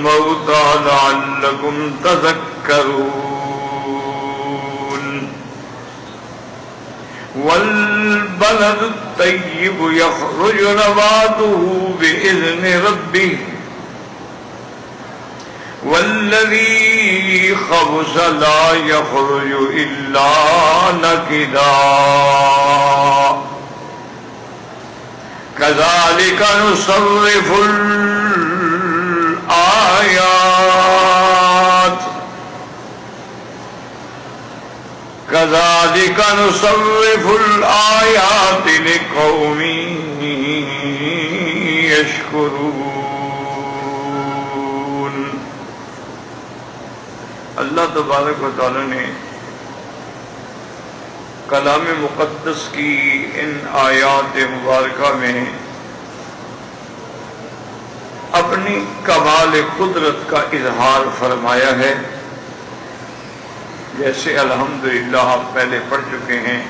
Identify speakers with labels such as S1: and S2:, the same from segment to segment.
S1: الموتى لعلكم تذكرون والبلد الطيب يخرج نباته بإذن ربه والذي خبث لا يخرج إلا نكدا كذلك نصرف الآيات كذلك نصرف الآيات لقوم يشكرون. اللہ تبارک و تعالی نے کلام مقدس کی ان آیات مبارکہ میں اپنی کمال قدرت کا اظہار فرمایا ہے. جیسے الحمدللہ آپ پہلے پڑھ چکے ہیں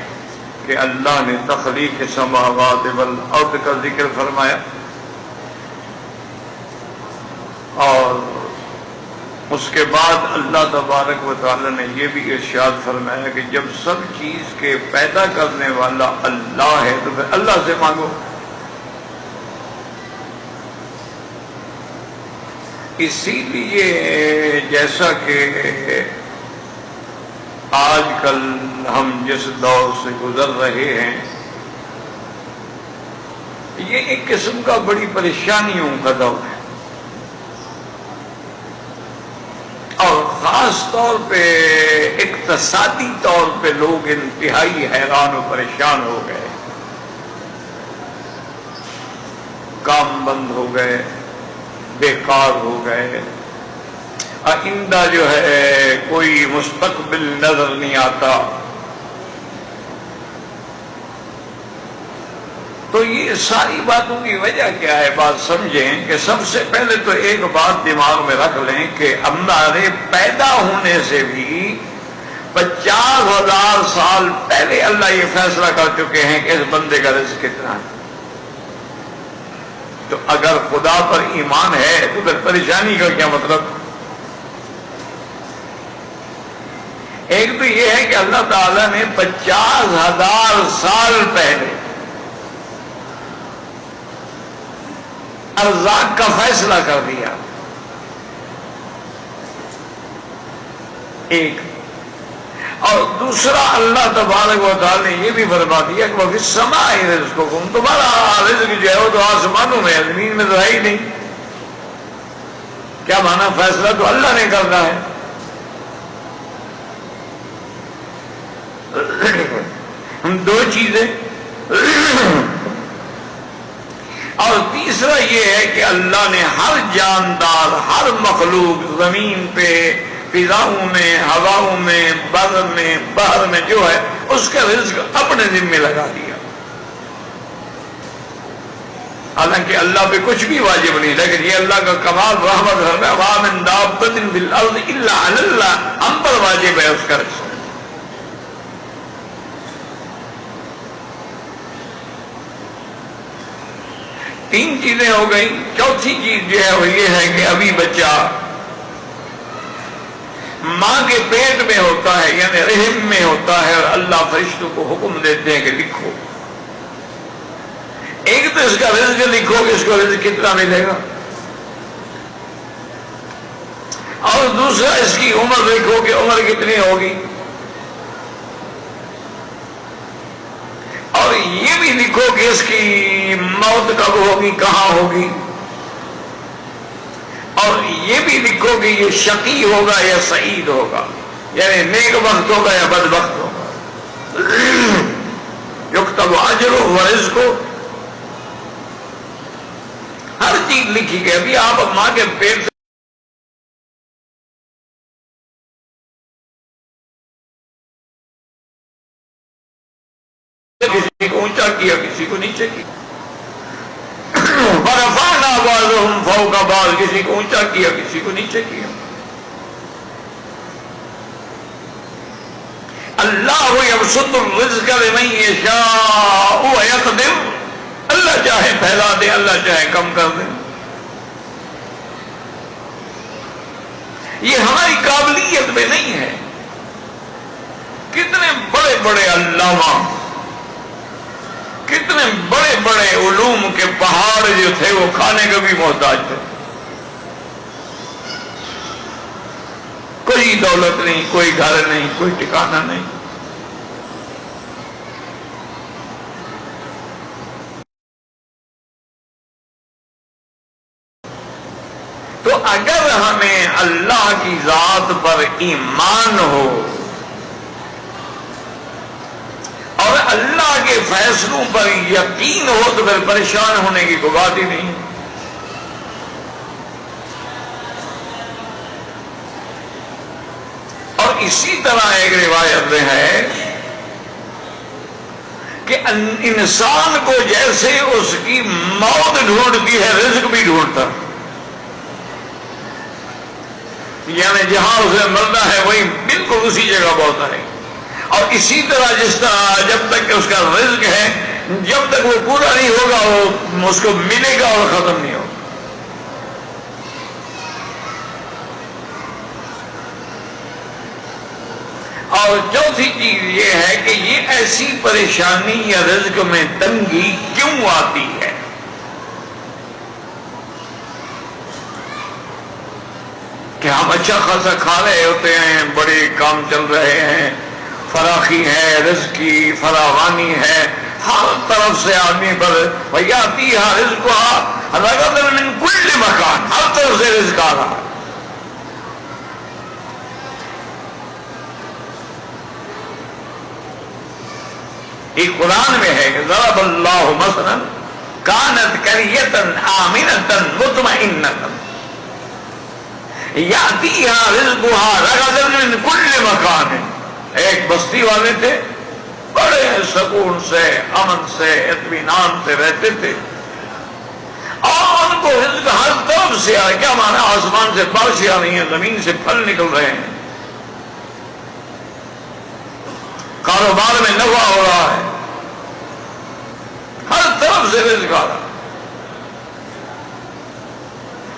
S1: کہ اللہ نے تخلیق السماوات والارض کا ذکر فرمایا اور اس کے بعد اللہ تبارک و تعالی نے یہ بھی ارشاد فرمایا کہ جب سب چیز کے پیدا کرنے والا اللہ ہے تو پھر اللہ سے مانگو. اسی لیے جیسا کہ آج کل ہم جس دور سے گزر رہے ہیں یہ ایک قسم کا بڑی پریشانیوں کا دور ہے اور خاص طور پہ اقتصادی طور پہ لوگ انتہائی حیران و پریشان ہو گئے. کام بند ہو گئے، بیکار ہو گئے، آئندہ جو ہے کوئی مستقبل نظر نہیں آتا. تو یہ ساری باتوں کی وجہ کیا ہے؟ بات سمجھیں کہ سب سے پہلے تو ایک بات دماغ میں رکھ لیں کہ ہمارے پیدا ہونے سے بھی 50,000 سال پہلے اللہ یہ فیصلہ کر چکے ہیں کہ اس بندے کا رزق کتنا ہے. تو اگر خدا پر ایمان ہے تو پھر پریشانی کا کیا مطلب؟ ایک تو یہ ہے کہ اللہ تعالیٰ نے 50,000 سال پہلے ارزاق کا فیصلہ کر دیا. ایک اور دوسرا اللہ تبارک و تعالیٰ نے یہ بھی فرما دیا کہ وہ فی السماء رزقکم، تمہارا رزق جو ہے وہ تو آسمانوں میں ہے، زمین میں تو ہے ہی نہیں. کیا مانا؟ فیصلہ تو اللہ نے کرنا ہے. دو چیزیں. اور تیسرا یہ ہے کہ اللہ نے ہر جاندار، ہر مخلوق زمین پہ، فضاؤں میں، ہواؤں میں، بر میں، بحر میں جو ہے اس کا رزق اپنے ذمہ لگا دیا. حالانکہ اللہ پہ کچھ بھی واجب نہیں، لیکن یہ اللہ کا کمال رحمت ہے. وَمَا مِن دَابَّةٍ فِي الْأَرْضِ إِلَّا عَلَى اللَّهِ، ہم پر واجب ہے اس کا رزق. تین چیزیں ہو گئی. چوتھی چیز جو ہے وہ یہ ہے کہ ابھی بچہ ماں کے پیٹ میں ہوتا ہے، یعنی رحم میں ہوتا ہے، اور اللہ فرشتوں کو حکم دیتے ہیں کہ لکھو. ایک تو اس کا رزق لکھو کہ اس کو رزق کتنا ملے گا، اور دوسرا اس کی عمر لکھو کہ عمر کتنی ہوگی، اور یہ بھی لکھو کہ اس کی موت کب ہوگی، کہاں ہوگی، اور یہ بھی لکھو کہ یہ شقی ہوگا یا سعید ہوگا، یعنی نیک وقت ہوگا یا بد وقت ہوگا. یکتب اجرہ و رزقہ، ہر چیز لکھی گئی. ابھی آپ ماں کے پیٹ سے کسی کو اونچا کیا، کسی کو نیچے کیا. وَرَفَعْنَا بَعْضَهُمْ فَوْقَ بَعْضٍ، کسی کو اونچا کیا، کسی کو نیچے کیا. اللہ یبسط الرزق لمن یشاء ویقدر، اللہ چاہے پھیلا دے، اللہ چاہے کم کر دے. یہ ہماری قابلیت میں نہیں ہے. کتنے بڑے بڑے علامہ، کتنے بڑے بڑے علوم کے پہاڑ جو تھے وہ کھانے کے بھی محتاج تھے. کوئی دولت نہیں، کوئی گھر نہیں، کوئی ٹھکانہ نہیں. تو اگر ہمیں اللہ کی ذات پر ایمان ہو اور اللہ کے فیصلوں پر یقین ہو تو پھر پریشان ہونے کی کوئی بات ہی نہیں. اور اسی طرح ایک روایت میں ہے کہ انسان کو جیسے اس کی موت ڈھونڈتی ہے رزق بھی ڈھونڈتا، یعنی جہاں اسے مرنا ہے وہی بالکل اسی جگہ پہنچتا ہے. اور اسی طرح جس طرح جب تک کہ اس کا رزق ہے، جب تک وہ پورا نہیں ہوگا وہ اس کو ملے گا اور ختم نہیں ہوگا. اور چوتھی چیز یہ ہے کہ یہ ایسی پریشانی یا رزق میں تنگی کیوں آتی ہے؟ کہ ہم اچھا خاصا کھا رہے ہوتے ہیں، بڑے کام چل رہے ہیں، فراخی ہے، رزق کی فراوانی ہے، ہر طرف سے آدمی پر وَيَأْتِيهَا رِزْقُهَا رَغَدًا مِنْ كُلِّ مَكَانٍ، ہر طرف سے رزق آ رہا ہے. ایک قرآن میں ہے کہ ضرب اللہ مثلا كانت قرية آمنة مطمئنة يأتيها رزقها رغدا من كل مكان. ایک بستی والے تھے، بڑے سکون سے، امن سے، اطمینان سے رہتے تھے، اور ان کو رزق ہر طرف سے آ. کیا مانا؟ آسمان سے بارشیں آ رہی ہیں، زمین سے پھل نکل رہے ہیں، کاروبار میں نفع ہو رہا ہے، ہر طرف سے رزق آ رہا ہے.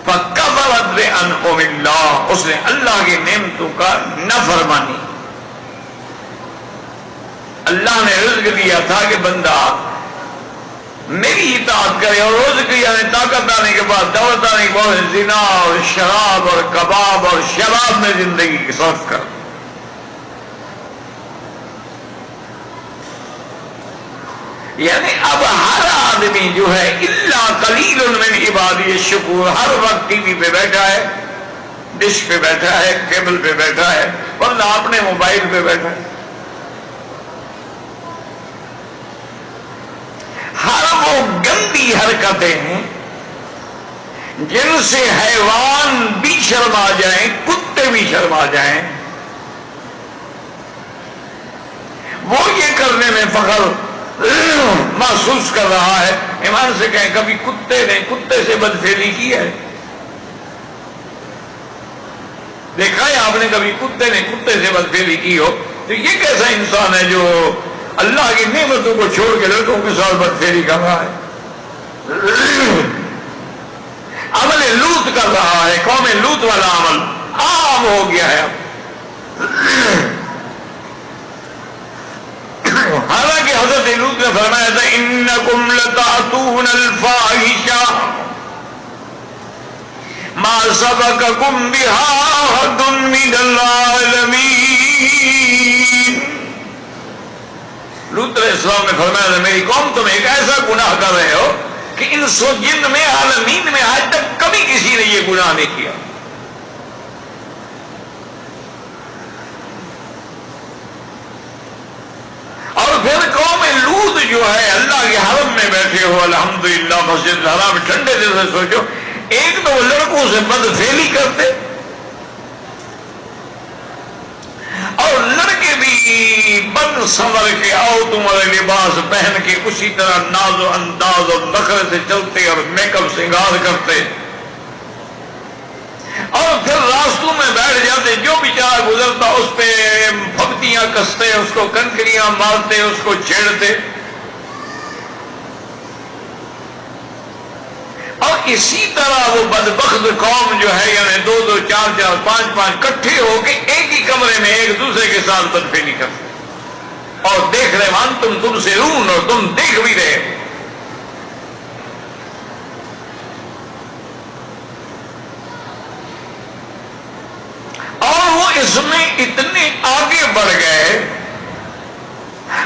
S1: فَكَفَرَتْ بِأَنْعُمِ اللَّهِ، اس نے اللہ کی نعمتوں کا نافرمانی. اللہ نے رزق دیا تھا کہ بندہ میری اطاعت کرے، اور رزق یعنی طاقت آنے کے بعد، دولت آنے کے بعد زنا اور شراب اور کباب اور شراب میں زندگی صرف کر. یعنی اب ہر آدمی جو ہے الا قلیل من عبادی الشکور ہر وقت ٹی وی پہ بیٹھا ہے، ڈش پہ بیٹھا ہے، کیبل پہ بیٹھا ہے، ورنہ اپنے موبائل پہ بیٹھا ہے. ہر وہ گندی حرکتیں ہیں جن سے حیوان بھی شرما جائیں، کتے بھی شرما جائیں، وہ یہ کرنے میں فخر محسوس کر رہا ہے. ایمان سے کہیں کبھی کتے نے کتے سے بدفعلی کی ہے؟ دیکھا ہے آپ نے کبھی کتے نے کتے سے بدفعلی کی ہو؟ تو یہ کیسا انسان ہے جو اللہ کی نعمتوں کو چھوڑ کے لڑکوں کے ساتھ بدفعلی کر رہا ہے؟ عمل لوط کر رہا ہے، قوم لوط والا عمل عام ہو گیا ہے اب. حالانکہ حضرت لوط نے فرمایا تھا انکم لتاتون الفاحشہ ما سبقکم بها احد من العالمین. لوط علیہ السلام نے فرمایا تھا میری قوم تم ایک ایسا گناہ کر رہے ہو کہ انس و جن میں عالمین میں آج تک کبھی کسی نے یہ گناہ نہیں کیا. اور پھر قوم لوط جو ہے اللہ کے حرم میں بیٹھے ہو، الحمدللہ مسجد الحرام میں ٹھنڈے دل سے سوچو، ایک تو وہ لڑکوں سے بدفعلی کرتے اور لڑکے بھی بن سنور کے آؤ تمہارے لباس پہن کے اسی طرح ناز و انداز اور نخرے سے چلتے اور میک اپ سنگار کرتے، اور پھر راستوں میں بیٹھ جاتے، جو بیچارہ گزرتا اس پہ پھبتیاں کستے، اس کو کنکریاں مارتے، اس کو چھیڑتے. اور اسی طرح وہ بدبخت قوم جو ہے، یعنی 2-2 چار چار پانچ پانچ کٹھے ہو کے ایک ہی کمرے میں ایک دوسرے کے ساتھ بدفے نہیں کرتے اور دیکھ رہے مان تم سے رون اور تم دیکھ بھی رہے. اور وہ اس میں اتنے آگے بڑھ گئے،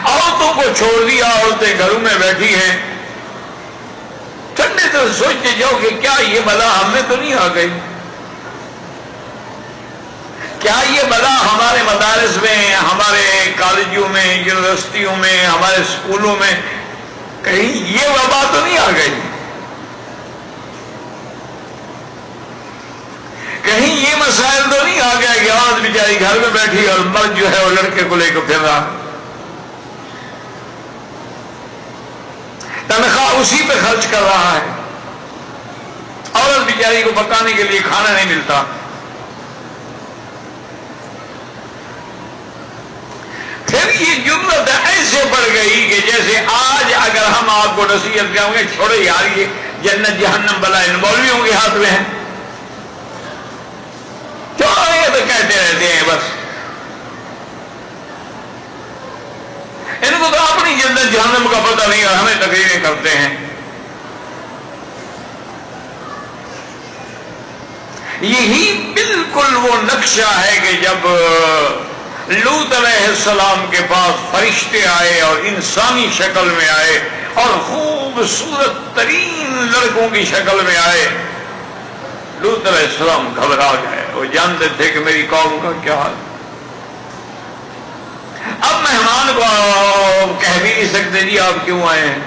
S1: عورتوں کو چھوڑ دیا، عورتیں گھروں میں بیٹھی ہیں. ٹھنڈے تو سوچتے جاؤ کہ کیا یہ بلا ہم میں تو نہیں آ گئی؟ کیا یہ بلا ہمارے مدارس میں، ہمارے کالجوں میں، یونیورسٹیوں میں، ہمارے اسکولوں میں کہیں یہ وبا تو نہیں آ گئی؟ کہیں یہ مسائل تو نہیں آ گیا کہ عورت بیچاری گھر میں بیٹھی اور مرد جو ہے وہ لڑکے کو لے کے پھر رہا، تنخواہ اسی پہ خرچ کر رہا ہے، عورت بیچاری کو پکانے کے لیے کھانا نہیں ملتا. پھر یہ جرت ایسے بڑھ گئی کہ جیسے آج اگر ہم آپ کو نصیحت کریں گے چھوڑے یار یہ جنت جہنم بلا ان مولویوں کے ہاتھ میں ہے، چھوڑو یہ تو کہتے رہتے ہیں بس، ان کو تو اپنی جنت جہنم کا پتہ نہیں اور ہمیں تقریریں کرتے ہیں. یہی بالکل وہ نقشہ ہے کہ جب لوط علیہ السلام کے پاس فرشتے آئے اور انسانی شکل میں آئے اور خوبصورت ترین لڑکوں کی شکل میں آئے، لوط علیہ السلام گھبرا گئے. وہ جانتے تھے کہ میری قوم کا کیا حال. اب مہمان کو کہہ بھی نہیں سکتے جی آپ کیوں آئے ہیں،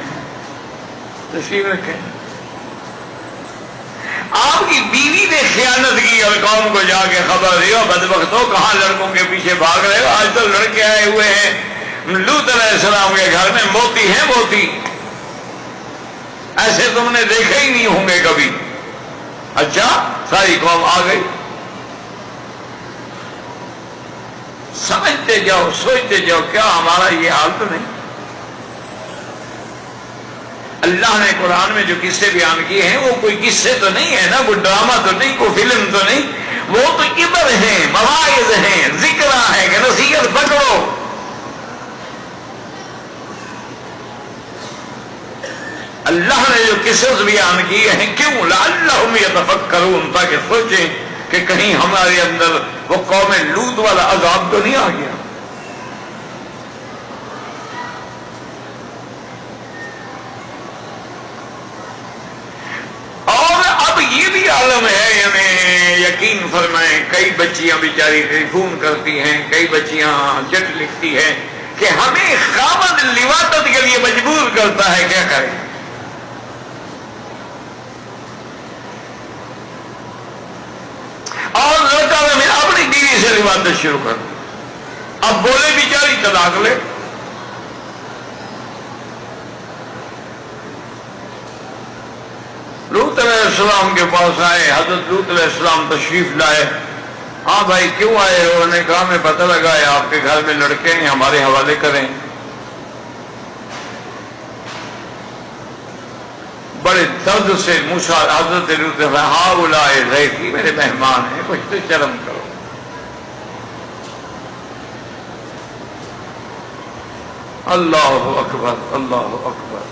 S1: تشریف رکھیں. آپ کی بیوی نے خیانت کی اور قوم کو جا کے خبر دی، بدبختوں کہاں لڑکوں کے پیچھے بھاگ رہے ہو، آج تو لڑکے آئے ہوئے ہیں لوط علیہ السلام کے گھر میں، موتی ہیں موتی، ایسے تم نے دیکھے ہی نہیں ہوں گے کبھی. اچھا ساری قوم آ گئی. سمجھتے جاؤ، سوچتے جاؤ، کیا ہمارا یہ حال تو نہیں؟ اللہ نے قرآن میں جو قصے بیان کیے ہیں وہ کوئی قصے تو نہیں ہے نا، کوئی ڈرامہ تو نہیں، کوئی فلم تو نہیں، وہ تو عبر ہیں، مواعظ ہیں، ذکر ہے کہ نصیحت پکڑو. اللہ نے جو قصص بیان کیے ہیں کیوں؟ لعلہم یتفکرون، تاکہ سوچیں کہ کہیں ہمارے اندر وہ قوم لوط والا عذاب تو نہیں آ گیا. اور اب یہ بھی عالم ہے، یعنی یقین فرمائیں کئی بچیاں بیچاری ٹیلی فون کرتی ہیں، کئی بچیاں چٹ لکھتی ہیں کہ ہمیں خامد لواطت کے لیے مجبور کرتا ہے، کیا کریں؟ اور لڑکا میں اپنی بیوی سے لواطت شروع کر دی. اب بولے بیچاری طلاق لے. لوط علیہ السلام کے پاس آئے، حضرت لوط علیہ السلام تشریف لائے. ہاں بھائی کیوں آئے ہو؟ انہوں نے کہا میں پتہ لگا ہے آپ کے گھر میں لڑکے ہیں، ہمارے حوالے کریں. بڑے درد سے موسیٰ حضرت لوط نے کہا ہؤلاء ضیفی، میرے مہمان ہیں، کچھ تو شرم کرو. اللہ اکبر، اللہ اکبر.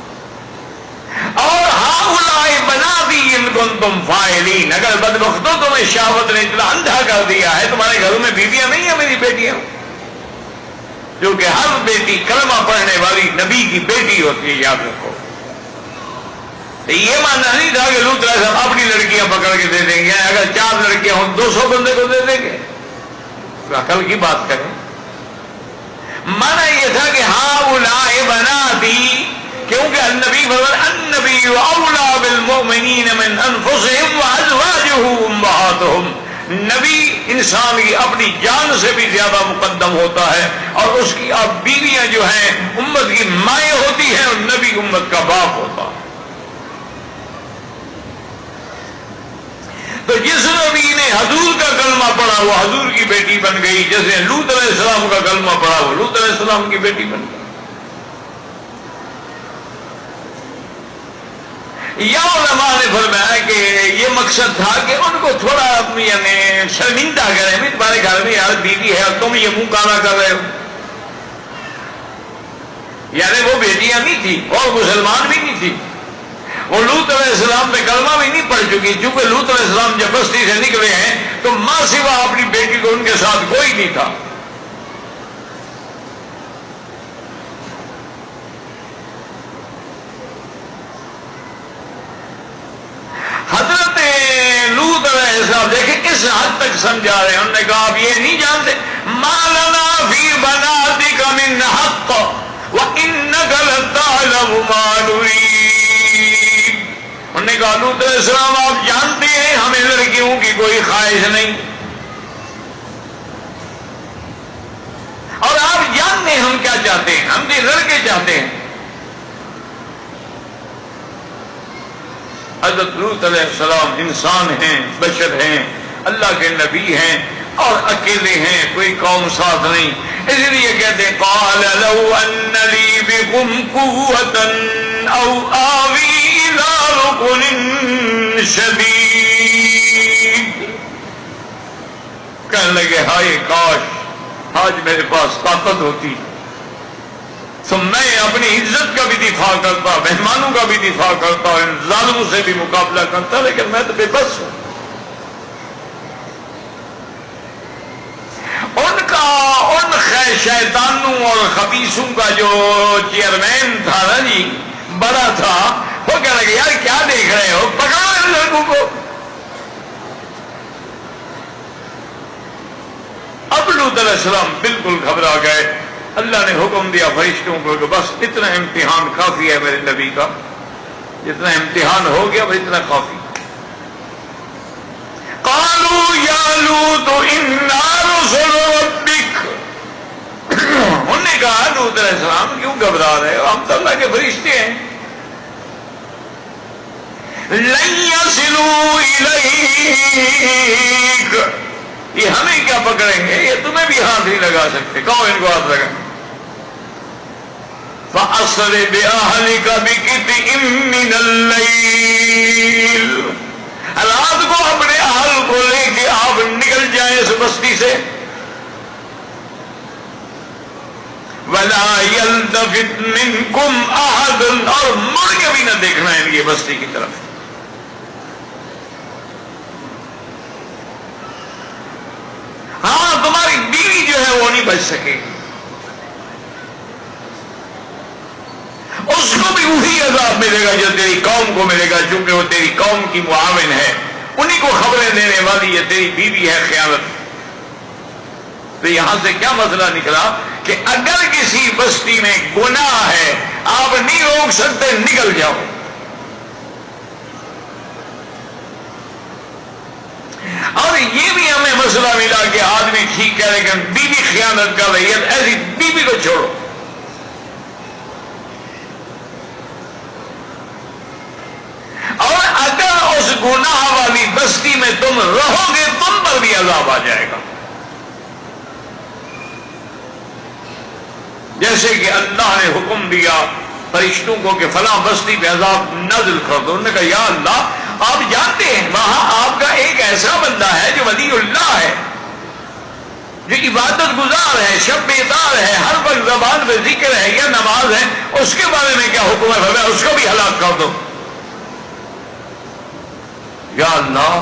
S1: اور ہؤلاء بناتی ان کنتم فاعلین، اگر بدبختوں تمہیں شہوت نے اتنا اندھا کر دیا ہے، تمہارے گھروں میں بیویاں نہیں ہیں میری بیٹیاں، جو کہ ہر بیٹی کلمہ پڑھنے والی نبی کی بیٹی ہوتی ہے، یاد رکھو. یہ ماننا نہیں تھا کہ لوط علیہ السلام اپنی لڑکیاں پکڑ کے دے دیں گے، اگر 4 لڑکیاں ہوں 200 بندے کو دے دیں گے. عقل کی بات کریں. مانا یہ تھا کہ ہؤلاء بناتی، کیونکہ النبی النبی اولیٰ بالمؤمنین من انفسهم وازواجہ امہاتہم، نبی انسان کی اپنی جان سے بھی زیادہ مقدم ہوتا ہے، اور اس کی اب بیویاں جو ہیں امت کی مائیں ہوتی ہیں، اور نبی امت کا باپ ہوتا ہے. تو جس نبی نے حضور کا کلمہ پڑھا وہ حضور کی بیٹی بن گئی، جیسے لوط علیہ السلام کا کلمہ پڑھا وہ لوط علیہ السلام کی بیٹی بن گئی. یا علماء نے فرمایا کہ یہ مقصد تھا کہ ان کو تھوڑا یعنی شرمندہ کریں بھی تمہارے گھر میں یار بیوی ہے اور تم یہ منہ کالا کر رہے ہو. یعنی وہ بیٹیاں نہیں تھی اور مسلمان بھی نہیں تھی، وہ لوط علیہ السلام پہ کلمہ بھی نہیں پڑھ چکی، چونکہ لوط علیہ السلام جب بستی سے نکلے ہیں تو ماں سوا اپنی بیٹی کو ان کے ساتھ کوئی نہیں تھا. حضرت لوط علیہ السلام دیکھیں اس حد تک سمجھا رہے ہیں. انہوں نے کہا آپ یہ نہیں جانتے ما لنا فی بناتک من حق وانک لتعلم ما نريد. انہوں نے کہا لوط علیہ السلام آپ جانتے ہیں ہمیں لڑکیوں کی کوئی خواہش نہیں، اور آپ جانتے ہیں ہم کیا چاہتے ہیں، ہم بھی لڑکے چاہتے ہیں. حضرت لوط علیہ السلام انسان ہیں، بشر ہیں، اللہ کے نبی ہیں اور اکیلے ہیں، کوئی قوم ساتھ نہیں. اس لیے کہتے ہیں قال لو ان لی بکم قوة او آوی الى رکن شدید. کہنے لگے ہائے کاش آج میرے پاس طاقت ہوتی تو میں اپنی عزت کا بھی دفاع کرتا، مہمانوں کا بھی دفاع کرتا، ان ظالموں سے بھی مقابلہ کرتا، لیکن میں تو بے بس ہوں. ان شیطانوں اور خبیثوں کا جو چیئرمین تھا نا جی، بڑا تھا، وہ کہنے لگے یار کیا دیکھ رہے ہو، پکڑو ان لڑکوں کو. اب لوط علیہ السلام بالکل گھبرا گئے. اللہ نے حکم دیا فرشتوں کو کہ بس اتنا امتحان کافی ہے میرے نبی کا، جتنا امتحان ہو گیا بس اتنا کافی. قالوا یا لوط انا رسل ربک. انہوں نے کہا لوط علیہ السلام کیوں گھبرا رہے ہو، ہم تو اللہ کے فرشتے ہیں. لن یصلوا الیک. یہ ہمیں کیا پکڑیں گے، یہ تمہیں بھی ہاتھ نہیں لگا سکتے. کہو ان کو ہاتھ لگا. فَأَسْرِ بِأَهْلِكَ بِقِطْعٍ مِّنَ اللَّيْلِ. رات کو اپنے اہل کو لے کے آپ نکل جائیں اس بستی سے. وَلَا يَلْتَفِتْ مِنْكُمْ أَحَدٌ. اور مڑ کے بھی نہ دیکھنا ہے ان کی بستی کی طرف. ہاں تمہاری بیوی جو ہے وہ نہیں بچ سکے گی، اس کو بھی وہی عذاب ملے گا جو تیری قوم کو ملے گا، چونکہ وہ تیری قوم کی معاون ہے، انہی کو خبریں دینے والی ہے، تیری بیوی ہے خیانت. تو یہاں سے کیا مسئلہ نکلا کہ اگر کسی بستی میں گناہ ہے آپ نہیں روک سکتے، نکل جاؤ. اور یہ بھی ہمیں مسئلہ ملا کہ آدمی ٹھیک ہے لیکن بیوی خیانت کر رہی ہے، ایسی بیوی کو چھوڑو. اور اگر اس گناہ والی بستی میں تم رہو گے تم پر بھی عذاب آ جائے گا. جیسے کہ اللہ نے حکم دیا فرشتوں کو کہ فلاں بستی پہ عذاب نازل کر دو. انہوں نے کہا یا اللہ آپ جانتے ہیں وہاں آپ کا ایک ایسا بندہ ہے جو ولی اللہ ہے، جو عبادت گزار ہے، شب بیدار ہے، ہر وقت زبان پہ ذکر ہے یا نماز ہے، اس کے بارے میں کیا حکم ہے، فرمایا اس کو بھی ہلاک کر دو. یا اللہ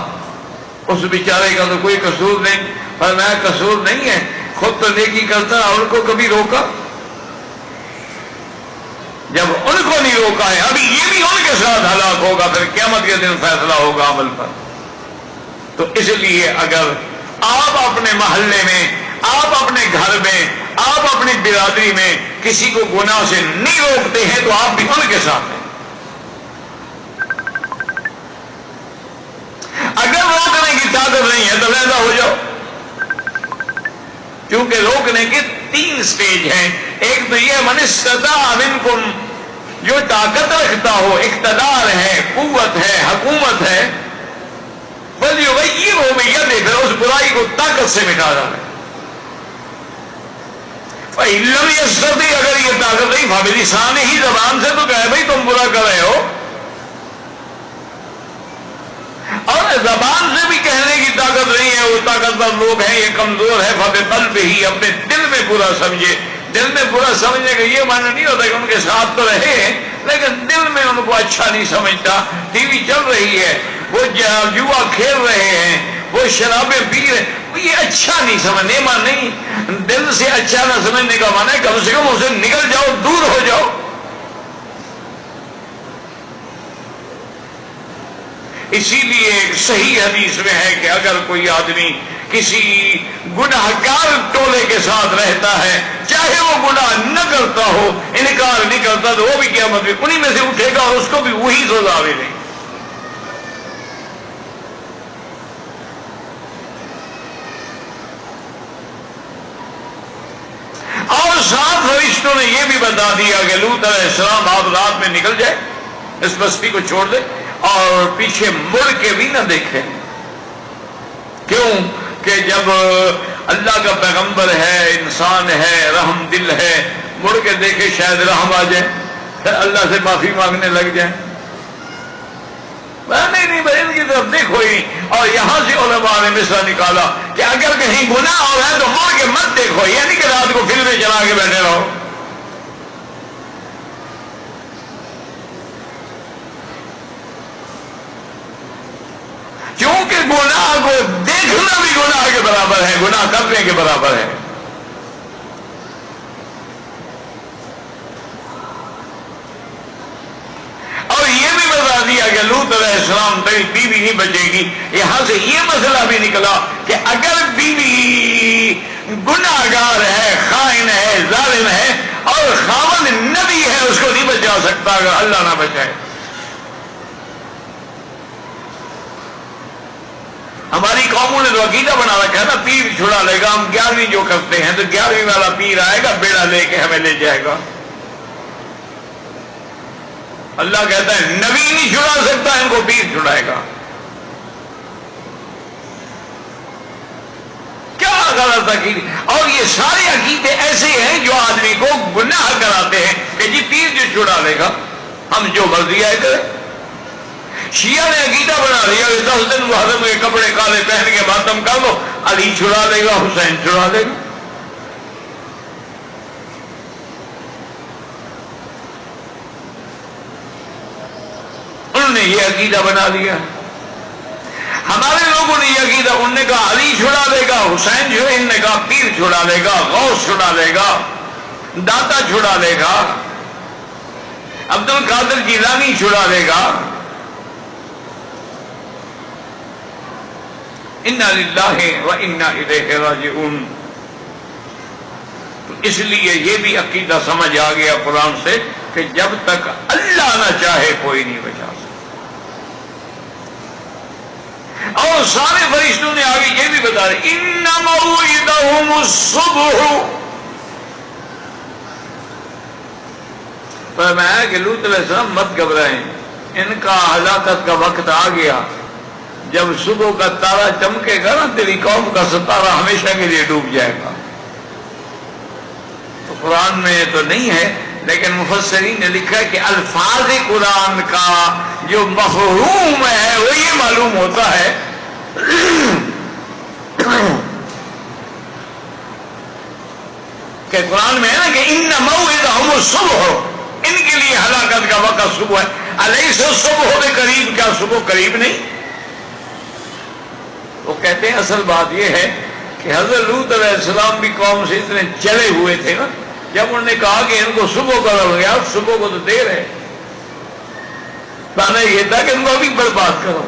S1: اس بیچارے کا تو کوئی قصور نہیں. فرمایا قصور نہیں ہے، خود تو نیکی کرتا اور ان کو کبھی روکا. جب ان کو نہیں روکا ہے ابھی یہ بھی ان کے ساتھ ہلاک ہوگا، پھر قیامت کے دن فیصلہ ہوگا عمل پر. تو اس لیے اگر آپ اپنے محلے میں، آپ اپنے گھر میں، آپ اپنی برادری میں کسی کو گناہ سے نہیں روکتے ہیں تو آپ بھی ان کے ساتھ ہیں. اگر روکنے کی طاقت نہیں ہے تو علیحدہ ہو جاؤ، کیونکہ روکنے کے 3 سٹیج ہیں. ایک تو یہ من استطاع منکم، جو طاقت رکھتا ہو، اقتدار ہے، قوت ہے، حکومت ہے، فلیغیرہ بیدہ، پھر اس برائی کو طاقت سے مٹا ڈالے. فإن لم یستطع، اگر یہ طاقت نہیں، فبلسانہ، ہی زبان سے تو کہے بھائی تم برا کر رہے ہو، اور زبان سے بھی کہنے کی طاقت نہیں ہے، وہ طاقتور لوگ ہیں، یہ کمزور ہے، فبقلبہ، اپنے دل میں برا سمجھے۔ دل میں برا سمجھنے کا یہ معنی نہیں ہوتا کہ ان کے ساتھ تو رہے ہیں لیکن دل میں ان کو اچھا نہیں سمجھتا۔ ٹی وی چل رہی ہے، وہ جوا کھیل رہے ہیں، وہ شرابیں پی رہے، وہ یہ اچھا نہیں سمجھنے معنی نہیں، دل سے اچھا نہ سمجھنے کا معنی ہے کم سے کم اسے نکل جاؤ، دور ہو جاؤ۔ اسی لیے ایک صحیح حدیث میں ہے کہ اگر کوئی آدمی کسی گناہگار ٹولے کے ساتھ رہتا ہے، چاہے وہ گناہ نہ کرتا ہو، انکار نہیں کرتا، تو وہ بھی قیامت میں انہی میں سے اٹھے گا اور اس کو بھی وہی سزا ملے گی۔ اور ساتھ فرشتوں نے یہ بھی بتا دیا کہ لوط علیہ السلام آپ رات میں نکل جائے، اس بستی کو چھوڑ دے اور پیچھے مڑ کے بھی نہ دیکھے۔ کیوں کہ جب اللہ کا پیغمبر ہے، انسان ہے، رحم دل ہے، مڑ کے دیکھے شاید رحم آ جائے، پھر اللہ سے معافی مانگنے لگ جائے۔ نہیں بھائی ان کی طرف دیکھو ہی۔ اور یہاں سے علماء نے مسئلہ نکالا کہ اگر کہیں گناہ ہو رہا ہے تو مڑ کے مت دیکھو، یعنی کہ رات کو فلمیں چلا کے بیٹھے رہو۔ کیونکہ گناہ کو دیکھنا بھی گناہ کے برابر ہے، گناہ کرنے کے برابر ہے۔ اور یہ بھی بتا دیا کہ لوط علیہ السلام تیری بیوی نہیں بچے گی۔ یہاں سے یہ مسئلہ بھی نکلا کہ اگر بیوی گناہگار ہے، خائن ہے، ظالم ہے اور خاوند نبی ہے، اس کو نہیں بچا سکتا اگر اللہ نہ بچائے۔ ہماری قوموں نے تو عقیدہ بنا رکھا ہے نا، پیر چھڑا لے گا، ہم 11ویں جو کرتے ہیں تو 11ویں والا پیر آئے گا، بیڑا لے کے ہمیں لے جائے گا۔ اللہ کہتا ہے نبی نہیں چھڑا سکتا، ان کو پیر چھڑائے گا۔ کیا غلط عقیدے! اور یہ سارے عقیدے ایسے ہیں جو آدمی کو گناہ کراتے ہیں کہ جی پیر جو چھڑا لے گا، ہم جو مرضی آئے کریں۔ شیعہ نے عقیدہ بنا لیا کہ 10 دن محرم کے کپڑے کالے پہن کے ماتم کر لو، علی چھڑا لے گا، حسین چھڑا لے گا۔ انہوں نے یہ عقیدہ بنا لیا۔ ہمارے لوگوں نے یہ عقیدہ، انہوں نے کہا علی چھڑا لے گا، حسین جو ہے، انہوں نے کہا پیر چھڑا لے گا، غوث چھڑا لے گا، داتا چھڑا لے گا، عبد القادر جیلانی چھڑا لے گا۔ انا للہ و انا الیہ راجعون۔ تو اس لیے یہ بھی عقیدہ سمجھ آ گیا قرآن سے کہ جب تک اللہ نہ چاہے کوئی نہیں بچا سکتا۔ اور سارے فرشتوں نے آگے یہ بھی بتا رہے ان موعدہم الصبح۔ فرمایا کہ لوط علیہ السلام مت گھبرائیں، ان کا ہلاکت کا وقت آ گیا۔ جب صبح کا تارا چمکے گا نا، تیری قوم کا ستارہ ہمیشہ کے لیے ڈوب جائے گا۔ تو قرآن میں تو نہیں ہے لیکن مفسرین نے لکھا ہے کہ الفاظ قرآن کا جو مفہوم ہے وہ یہ معلوم ہوتا ہے کہ قرآن میں ہے نا کہ ان موعدہم الصبح، ان کے لیے ہلاکت کا وقت صبح ہے۔ الیس الصبح بقریب، کیا صبح قریب نہیں؟ وہ کہتے ہیں اصل بات یہ ہے کہ حضرت لوط علیہ السلام بھی قوم سے اتنے چلے ہوئے تھے نا، جب انہوں نے کہا کہ ان کو صبح کرو گیا، صبح کو تو دیر ہے، مانا یہ تھا کہ ان کو ابھی برباد کرو۔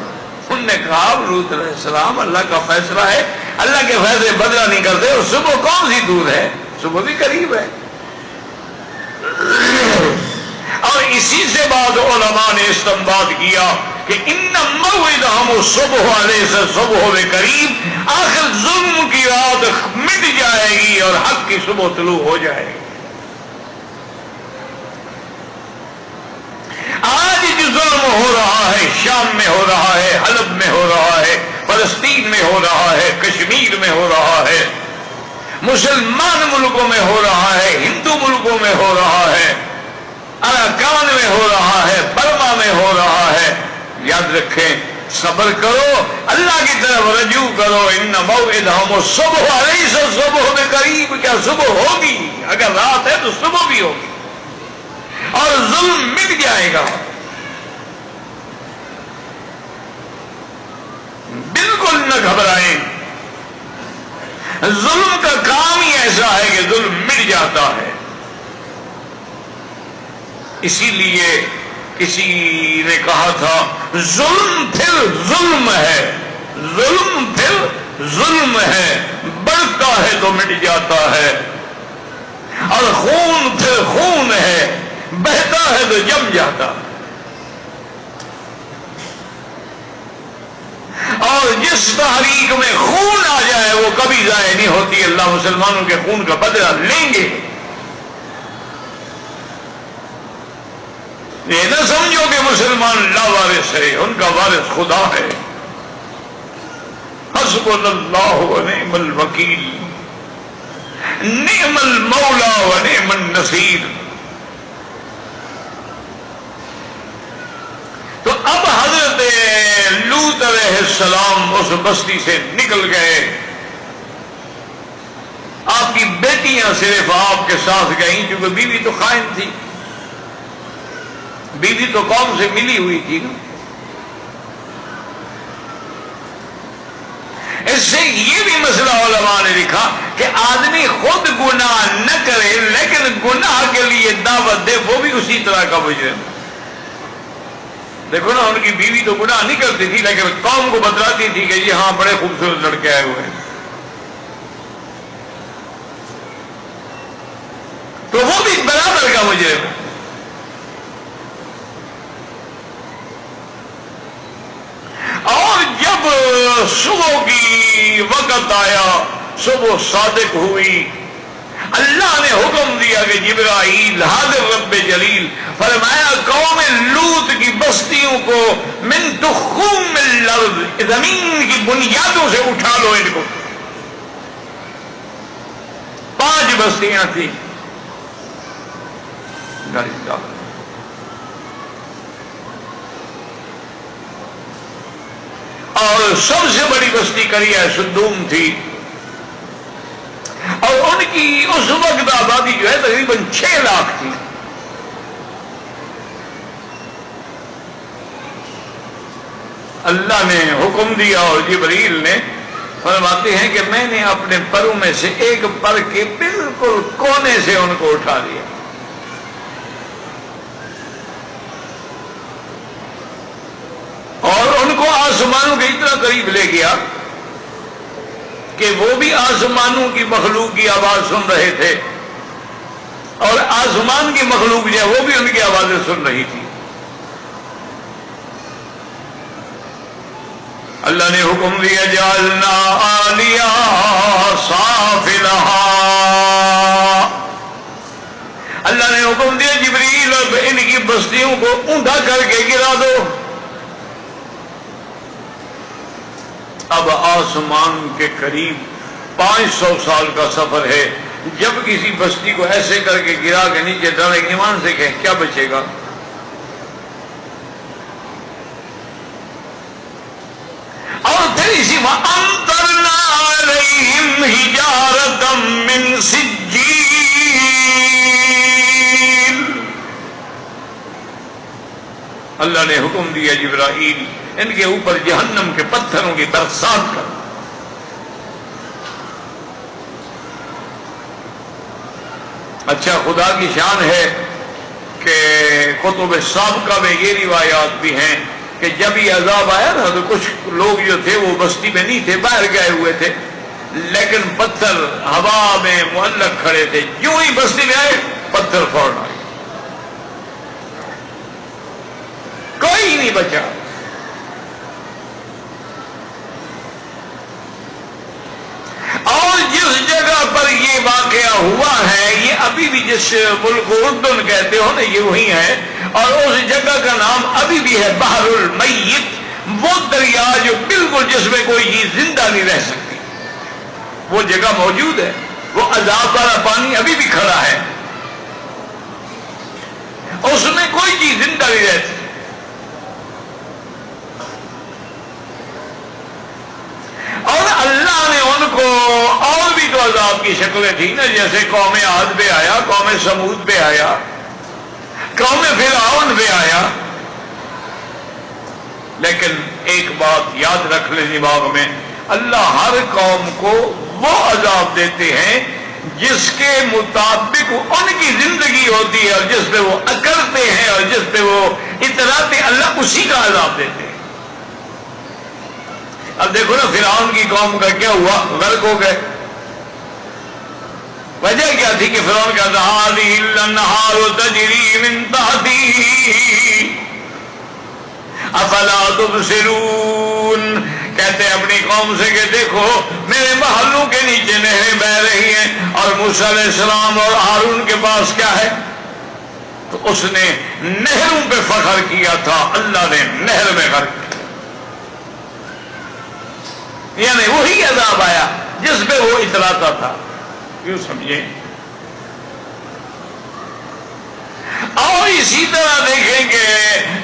S1: انہوں نے کہا لوط علیہ السلام اللہ کا فیصلہ ہے، اللہ کے فیصلے بدلا نہیں کرتے، اور صبح کون سی دور ہے، صبح بھی قریب ہے۔ اور اسی سے بعد علماء نے استنباط کیا کہ ان موعدہم الصبح، علیہ صبح بقریب، آخر ظلم کی رات مٹ جائے گی اور حق کی صبح طلوع ہو جائے گی۔ آج جو ظلم ہو رہا ہے، شام میں ہو رہا ہے، حلب میں ہو رہا ہے، فلسطین میں ہو رہا ہے، کشمیر میں ہو رہا ہے، مسلمان ملکوں میں ہو رہا ہے، ہندو ملکوں میں ہو رہا ہے، اراکان میں ہو رہا ہے، برما میں ہو رہا ہے، یاد رکھیں صبر کرو، اللہ کی طرف رجوع کرو. ان موعدہم الصبح الیس الصبح بقریب، کیا صبح ہوگی؟ اگر رات ہے تو صبح بھی ہوگی اور ظلم مٹ جائے گا. بالکل نہ گھبرائیں، ظلم کا کام ہی ایسا ہے کہ ظلم مٹ جاتا ہے. اسی لیے کسی نے کہا تھا ظلم پھر ظلم ہے، ظلم پھر ظلم ہے، بڑھتا ہے تو مٹ جاتا ہے، اور خون پھر خون ہے، بہتا ہے تو جم جاتا ہے. اور جس تحریک میں خون آ جائے وہ کبھی ضائع نہیں ہوتی. اللہ مسلمانوں کے خون کا بدلہ لیں گے. یہ نہ سمجھو کہ مسلمان لا وارث ہے، ان کا وارث خدا ہے. حسبنا اللہ و نعم الوکیل، نعم المولا و نعم النصیر. تو اب حضرت لوط علیہ السلام اس بستی سے نکل گئے. آپ کی بیٹیاں صرف آپ کے ساتھ گئیں، کیونکہ بیوی تو خائن تھی، بیوی تو قوم سے ملی ہوئی تھی نا. اس سے یہ بھی مسئلہ علماء نے لکھا کہ آدمی خود گناہ نہ کرے لیکن گناہ کے لیے دعوت دے، وہ بھی اسی طرح کا مجرم. دیکھو نا، ان کی بیوی تو گناہ نہیں کرتی تھی لیکن قوم کو بتلاتی تھی کہ یہ ہاں بڑے خوبصورت لڑکے آئے ہوئے ہیں، تو وہ بھی برابر کا مجرم ہے. اور جب صبح کی وقت آیا، صبح صادق ہوئی، اللہ نے حکم دیا کہ جبرائیل حاضر رب جلیل، فرمایا قوم لوط کی بستیوں کو من تخوم الارض، زمین کی بنیادوں سے اٹھا لو ان کو. 5 بستیاں تھیں. اور سب سے بڑی بستی قریہ سدوم تھی، اور ان کی اس وقت آبادی جو ہے تقریباً 6 لاکھ تھی. اللہ نے حکم دیا اور جبریل نے، فرماتے ہیں کہ میں نے اپنے پروں میں سے ایک پر کے بالکل کونے سے ان کو اٹھا دیا. اور ان کو آسمانوں کے اتنا قریب لے گیا کہ وہ بھی آسمانوں کی مخلوق کی آواز سن رہے تھے، اور آسمان کی مخلوق جو ہے وہ بھی ان کی آوازیں سن رہی تھی. اللہ نے حکم دیا جعلنا عالیہا سافلہا. اللہ نے حکم دیا جبریل اب ان کی بستیوں کو اوندا کر کے گرا دو. اب آسمان کے قریب 500 سال کا سفر ہے. جب کسی بستی کو ایسے کر کے گرا کے نیچے ڈالے، ایمان سے کہیں کیا بچے گا؟ اور پھر اسی وَأَمْطَرْنَا عَلَيْهِمْ حِجَارَةً مِّن سِجِّيلٍ. اللہ نے حکم دیا جبرائیل ان کے اوپر جہنم کے پتھروں کی برسات کر. اچھا، خدا کی شان ہے کہ کتب سابقہ میں یہ روایات بھی ہیں کہ جب یہ عذاب آیا نا تو کچھ لوگ جو تھے وہ بستی میں نہیں تھے، باہر گئے ہوئے تھے، لیکن پتھر ہوا میں معلق کھڑے تھے. یوں ہی بستی میں آئے، پتھر فوراً آئے، کوئی نہیں بچا. اور جس جگہ پر یہ واقعہ ہوا ہے، یہ ابھی بھی جس ملک اردن کہتے ہو نا، یہ وہی ہے. اور اس جگہ کا نام ابھی بھی ہے بحر المیت، وہ دریا جو بالکل جس میں کوئی چیز زندہ نہیں رہ سکتی، وہ جگہ موجود ہے. وہ عذاب والا پانی ابھی بھی کھڑا ہے، اس میں کوئی چیز زندہ نہیں رہتی. عذاب کی شکلیں تھیں نا، جیسے قوم عاد پہ آیا، قوم سمود پہ آیا، قوم فرعون پہ آیا. لیکن ایک بات یاد رکھ لیں دماغ میں، اللہ ہر قوم کو وہ عذاب دیتے ہیں جس کے مطابق ان کی زندگی ہوتی ہے اور جس پہ وہ اکڑتے ہیں اور جس پہ وہ اتراتے، اللہ اسی کا عذاب دیتے ہیں. اب دیکھو نا فرعون کی قوم کا کیا ہوا، غرق ہو گئے. وجہ کیا تھی کہ فرعون کا هذه الانهار تجری من تحتی افلا تبصرون، کہتے ہیں اپنی قوم سے کہ دیکھو میرے محلوں کے نیچے نہریں بہ رہی ہیں، اور موسیٰ علیہ السلام اور ہارون کے پاس کیا ہے؟ تو اس نے نہروں پہ فخر کیا تھا، اللہ نے نہر میں غرق کیا. یعنی وہی عذاب آیا جس پہ وہ اتراتا تھا. کیوں سمجھے؟ اور اسی طرح دیکھیں کہ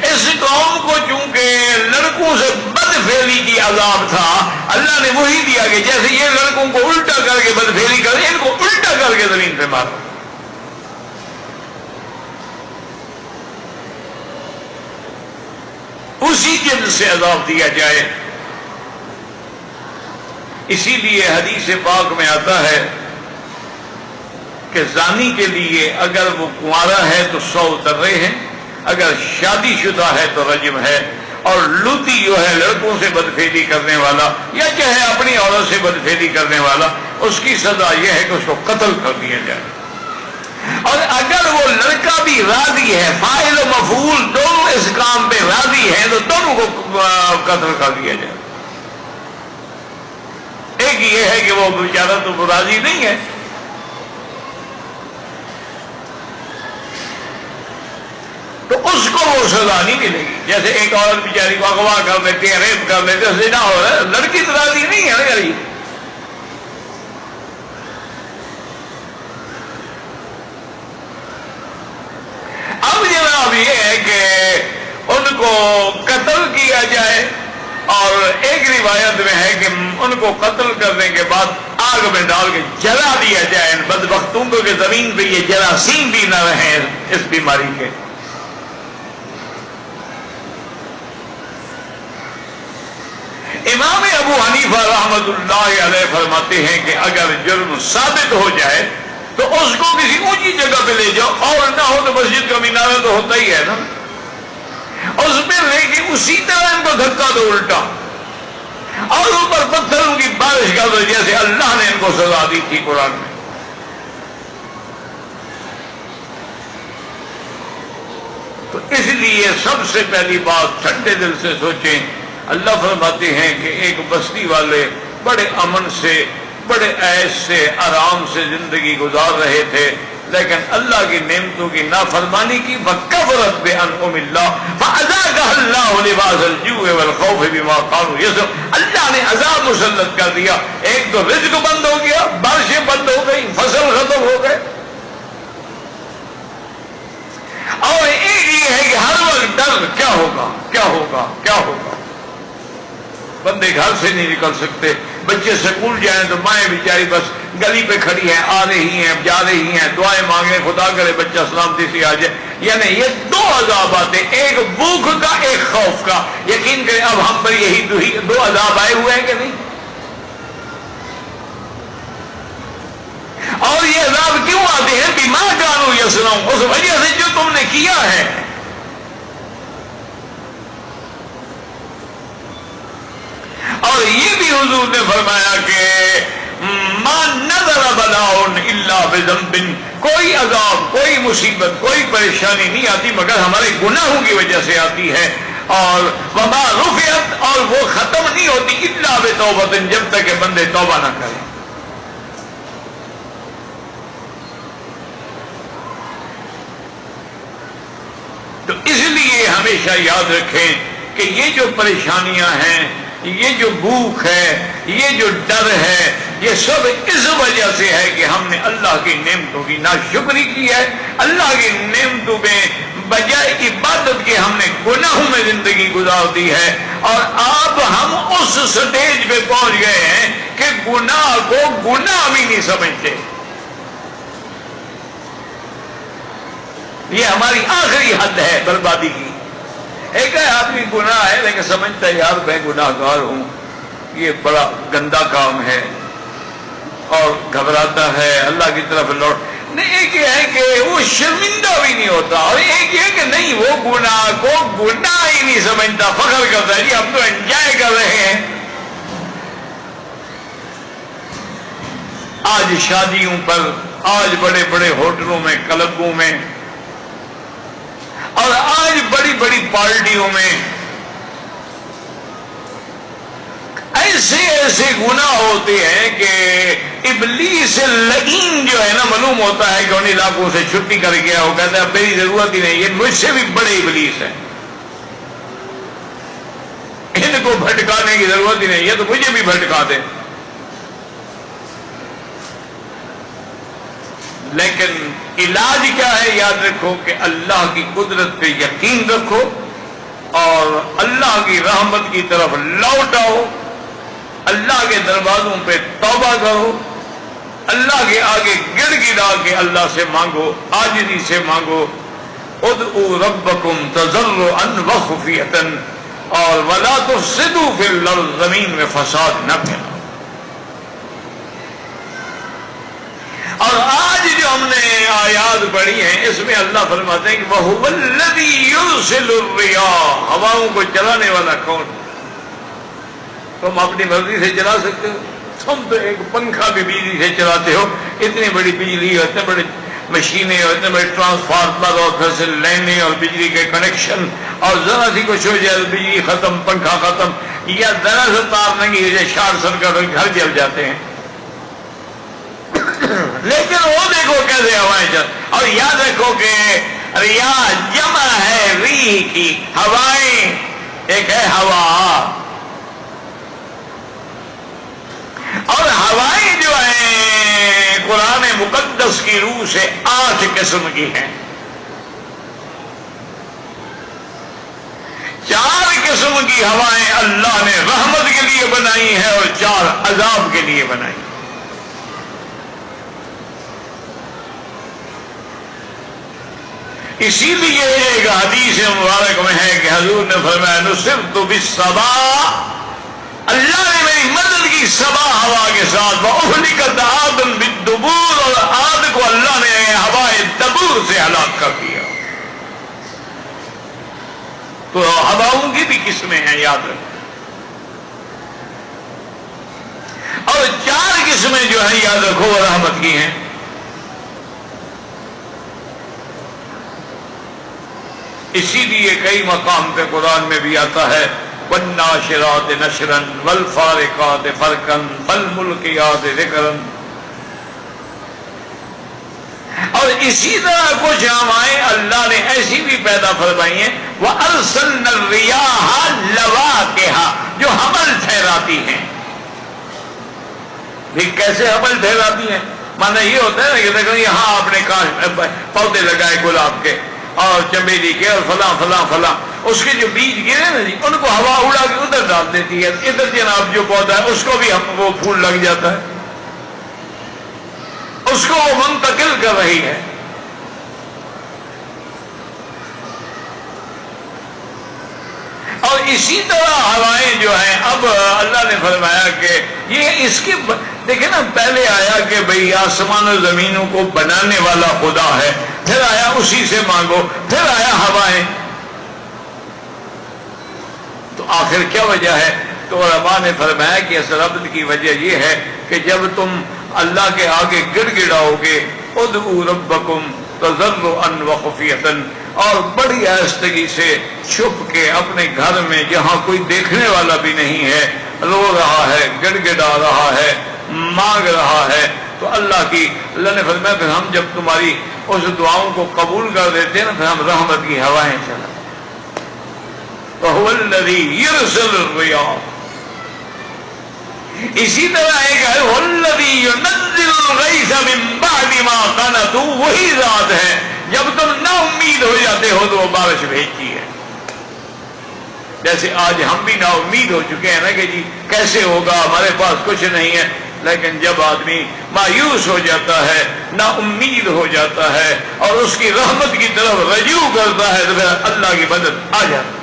S1: اس قوم کو چونکہ لڑکوں سے بدفعلی کی عذاب تھا، اللہ نے وہی دیا کہ جیسے یہ لڑکوں کو الٹا کر کے بدفعلی کرے، ان کو الٹا کر کے زمین پہ مارو. اسی جنس سے عذاب دیا جائے. اسی لیے حدیث پاک میں آتا ہے کہ زانی کے لیے اگر وہ کنوارا ہے تو 100 اترے ہیں، اگر شادی شدہ ہے تو رجم ہے. اور لوتی جو ہے لڑکوں سے بدفعلی کرنے والا یا چاہے اپنی عورت سے بدفعلی کرنے والا، اس کی سزا یہ ہے کہ اس کو قتل کر دیا جائے. اور اگر وہ لڑکا بھی راضی ہے، فاعل و مفعول دونوں اس کام پہ راضی ہیں، تو دونوں کو قتل کر دیا جائے. ایک یہ ہے کہ وہ بیچارہ تو راضی نہیں ہے، تو اس کو وہ سزا نہیں ملے گی. جیسے ایک عورت بیچاری کو اغوا کر دیتے ہیں، ریپ کر دیتے ہیں، زنا ہو رہا ہے، لڑکی تو راضی نہیں ہے نا غریب. اب جناب یہ ہے کہ ان کو قتل کیا جائے، اور ایک روایت میں ہے کہ ان کو قتل کرنے کے بعد آگ میں ڈال کے جلا دیا جائے ان بدبختوں کو، کہ زمین پہ یہ جراثیم بھی نہ رہیں اس بیماری کے. امام ابو حنیفہ رحمت اللہ علیہ فرماتے ہیں کہ اگر جرم ثابت ہو جائے تو اس کو کسی اونچی جگہ پہ لے جاؤ، اور نہ ہو تو مسجد کا مینارہ تو ہوتا ہی ہے نا، اس پہ لے کے اسی طرح ان کو دھکا دو الٹا، اور اوپر پتھروں کی بارش کر دو جیسے اللہ نے ان کو سزا دی تھی قرآن میں. تو اس لیے سب سے پہلی بات ٹھنڈے دل سے سوچیں. اللہ فرماتے ہیں کہ ایک بستی والے بڑے امن سے، بڑے عیش سے، آرام سے زندگی گزار رہے تھے، لیکن اللہ کی نعمتوں کی نافرمانی کی. فَكَفَرَتْ بِأَنْعُمِ اللَّهِ فَأَذَاقَهَا اللَّهُ لِبَاسَ الْجُوعِ وَالْخَوْفِ بِمَا كَانُوا يَصْنَعُونَ. اللہ نے عذاب مسلط کر دیا. ایک تو رزق بند ہو گیا، بارشیں بند ہو گئی، فصل ختم ہو گئے، اور ایک یہ ہے کہ ہر وقت ڈر کیا ہوگا کیا ہوگا کیا ہوگا. بندے گھر سے نہیں نکل سکتے. بچے سکول جائیں تو مائیں بیچاری بس گلی پہ کھڑی ہیں، آ رہی ہیں، جا رہی ہیں، دعائیں مانگیں، خدا کرے بچہ سلامتی سے آ جائے. یعنی یہ 2 عذاب آتے، ایک بھوک کا، ایک خوف کا. یقین کریں اب ہم پر یہی 2 عذاب آئے ہوئے ہیں کہ نہیں؟ اور یہ عذاب کیوں آتے ہیں؟ بما کانوا یصنعون، اس وجہ سے جو تم نے کیا ہے. اور یہ بھی حضور نے فرمایا کہ ما نظر بلاء الا بذنب، کوئی عذاب، کوئی مصیبت، کوئی پریشانی نہیں آتی مگر ہمارے گناہوں کی وجہ سے آتی ہے. اور وما رفعت، اور وہ ختم نہیں ہوتی الا بتوبۃ، جب تک کہ بندے توبہ نہ کریں. تو اس لیے ہمیشہ یاد رکھیں کہ یہ جو پریشانیاں ہیں، یہ جو بھوک ہے، یہ جو ڈر ہے، یہ سب اس وجہ سے ہے کہ ہم نے اللہ کی نعمتوں کی ناشکری کی ہے. اللہ کی نعمتوں میں بجائے عبادت کے ہم نے گناہوں میں زندگی گزار دی ہے، اور اب ہم اس سٹیج پہ پہنچ گئے ہیں کہ گناہ کو گناہ بھی نہیں سمجھتے. یہ ہماری آخری حد ہے بربادی کی. ایک ہے آدمی گناہ ہے لیکن سمجھتا ہے یار میں گناہ گار ہوں، یہ بڑا گندا کام ہے، اور گھبراتا ہے اللہ کی طرف لوٹ. نہیں، ایک یہ ہے کہ وہ شرمندہ بھی نہیں ہوتا، اور ایک یہ کہ نہیں، وہ گناہ کو گناہ ہی نہیں سمجھتا، فخر کرتا ہے جی ہم تو انجوائے کر رہے ہیں. آج شادیوں پر، آج بڑے بڑے ہوٹلوں میں، کلبوں میں، اور آج بڑی بڑی پارٹیوں میں ایسے ایسے گناہ ہوتے ہیں کہ ابلیس لعین جو ہے نا، معلوم ہوتا ہے کہ ان علاقوں سے چھٹی کر گیا، وہ کہتا ہے اب میری ضرورت ہی نہیں، یہ مجھ سے بھی بڑے ابلیس ہیں، ان کو بھٹکانے کی ضرورت ہی نہیں، یہ تو مجھے بھی بھٹکا دے. لیکن علاج کیا ہے؟ یاد رکھو کہ اللہ کی قدرت پہ یقین رکھو اور اللہ کی رحمت کی طرف لوٹ آؤ، اللہ کے دروازوں پہ توبہ کرو، اللہ کے آگے گڑ گڑا کے اللہ سے مانگو، عاجزی سے مانگو. ادعوا ربکم تضرعا وخفیۃ اور ولا تفسدوا فی الارض، زمین میں فساد نہ پھیلاؤ. اور آج جو ہم نے آیات پڑھی ہیں اس میں اللہ فرماتے ہیں کہ وَهُوَ الَّذِي يُرْسِلُ الرِّيَاحَ، ہواؤں کو چلانے والا کون؟ تم اپنی مرضی سے چلا سکتے ہو؟ تم تو ایک پنکھا بھی بجلی سے چلاتے ہو. اتنی بڑی بجلی اور اتنے بڑے مشینیں اور اتنے بڑے ٹرانسفارمر اور پھر سے لائنیں اور بجلی کے کنیکشن، اور ذرا سی کچھ ہو جائے بجلی ختم، پنکھا ختم، یا ذرا سے تار نہیں ہو جائے شارٹ سرکٹ، گھر جل جاتے ہیں. لیکن وہ دیکھو کیسے ہوائیں چل. اور یاد رکھو کہ ریاح جمع ہے ریح کی، ہوائیں ایک ہے ہوا، اور ہوائیں جو ہیں قرآن مقدس کی روح سے 8 قسم کی ہیں. 4 قسم کی ہوائیں اللہ نے رحمت کے لیے بنائی ہیں اور 4 عذاب کے لیے بنائی. اسی لیے ایک حدیث مبارک میں ہے کہ حضور نے فرمایا نصرت بالصبا، اللہ نے میری مدد کی صبا ہوا کے ساتھ، وَأُهْلِكَتْ عَادٌ بِالدُّبُورِ، اور عاد کو اللہ نے ہوائے دبور سے ہلاک کر دیا. تو ہواؤں کی بھی قسمیں ہیں یاد رکھیں، اور 4 قسمیں جو ہیں یاد رکھو وہ رحمت کی ہیں. اسی لیے کئی مقام پہ قرآن میں بھی آتا ہے وَالنَّاشِرَاتِ نَشْرًا وَالْفَارِقَاتِ فَرْقًا فَالْمُلْقِيَاتِ ذِكْرًا. اور اسی طرح کچھ ہوائیں اللہ نے ایسی بھی پیدا فرمائی ہیں وَأَرْسَلْنَا الرِّيَاحَ لَوَاقِحَ، جو حمل ٹھہراتی ہیں. کیسے حمل ٹھہراتی ہیں؟ مانا یہ ہوتا ہے کہ دیکھو یہاں آپ نے پودے لگائے گلاب کے اور چمیلی کے اور فلاں فلاں فلاں، اس کے جو بیج گرے نا جی، ان کو ہوا اڑا کے ادھر ڈال دیتی ہے، ادھر جناب جو پودا ہے اس کو بھی وہ پھول لگ جاتا ہے، اس کو وہ منتقل کر رہی ہے. اور اسی طرح ہوائیں جو ہیں، اب اللہ نے فرمایا کہ یہ اس کے دیکھیں نا، پہلے آیا کہ بھئی آسمان و زمینوں کو بنانے والا خدا ہے، پھر آیا اسی سے مانگو، پھر آیا ہوائیں. تو آخر کیا وجہ ہے؟ تو علماء نے فرمایا کہ اس ربط کی وجہ یہ ہے کہ جب تم اللہ کے آگے گڑ گڑاؤ گے، ادعوا ربکم تضرعا وخفیۃ، اور بڑی آہستگی سے چھپ کے اپنے گھر میں جہاں کوئی دیکھنے والا بھی نہیں ہے، رو رہا ہے، گڑ گڑا رہا ہے، مانگ رہا ہے، تو اللہ نے فرمایا پھر ہم جب تمہاری اس دعاؤں کو قبول کر دیتے ہیں نا، پھر ہم رحمت کی ہوائیں چلا. وَهُوَ الَّذِي يُرْسِلُ الرِّيَاحَ. اسی طرح ایک ہے وَالَّذِي يُنَزِّلُ الْغَيْثَ مِن بَعْدِ مَا قَنَطُوا، وہی ذات ہے جب تم نا امید امید ہو جاتے ہو تو وہ بارش بھیجتی ہے. جیسے آج ہم بھی نا امید ہو چکے ہیں نا کہ جی کیسے ہوگا، ہمارے پاس کچھ نہیں ہے. لیکن جب آدمی مایوس ہو جاتا ہے، نا امید ہو جاتا ہے اور اس کی رحمت کی طرف رجوع کرتا ہے تو پھر اللہ کی مدد آ جاتی ہے.